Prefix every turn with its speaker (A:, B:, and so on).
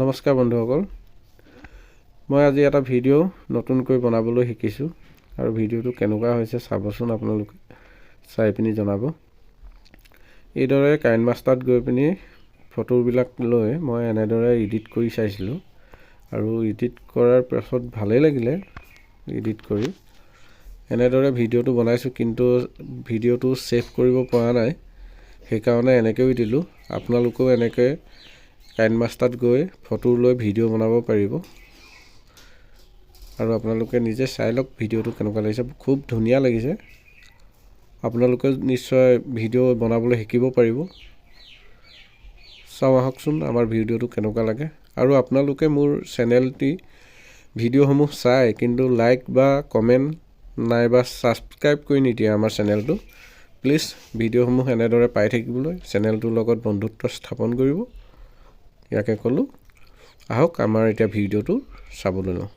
A: নমস্কাৰ বন্ধুসকল, মই আজি এটা ভিডিঅ' নতুনকৈ বনাবলৈ শিকিছোঁ আৰু ভিডিঅ'টো কেনেকুৱা হৈছে চাবচোন, আপোনালোকে চাই পিনি জনাব। এইদৰে কাইনমাষ্টাৰত গৈ পিনি ফটোবিলাক লৈ মই এনেদৰে এডিট কৰি চাইছিলোঁ আৰু এডিট কৰাৰ পাছত ভালেই লাগিলে এডিট কৰি। এনেদৰে ভিডিঅ'টো বনাইছোঁ, কিন্তু ভিডিঅ'টো ছেভ কৰিব পৰা নাই, সেইকাৰণে এনেকৈও দিলোঁ। আপোনালোকেও এনেকৈ কাইনমাষ্টাৰত গৈ ফটো লৈ ভিডিঅ' বনাব পাৰিব আৰু আপোনালোকে নিজে চাই লওক ভিডিঅ'টো কেনেকুৱা লাগিছে। খুব ধুনীয়া লাগিছে, আপোনালোকে নিশ্চয় ভিডিঅ' বনাবলৈ শিকিব পাৰিব। চাওঁ আহকচোন আমাৰ ভিডিঅ'টো কেনেকুৱা লাগে। আৰু আপোনালোকে মোৰ চেনেলটি ভিডিঅ'সমূহ চাই কিন্তু লাইক বা কমেণ্ট নাইবা ছাবস্ক্ৰাইব কৰি নিদিয়ে আমাৰ চেনেলটো। প্লিজ ভিডিঅ'সমূহ এনেদৰে পাই থাকিবলৈ চেনেলটোৰ লগত বন্ধুত্ব স্থাপন কৰিব। ইয়াকে ক'লোঁ, আহক আমাৰ এতিয়া ভিডিঅ'টো চাবলৈ লওঁ।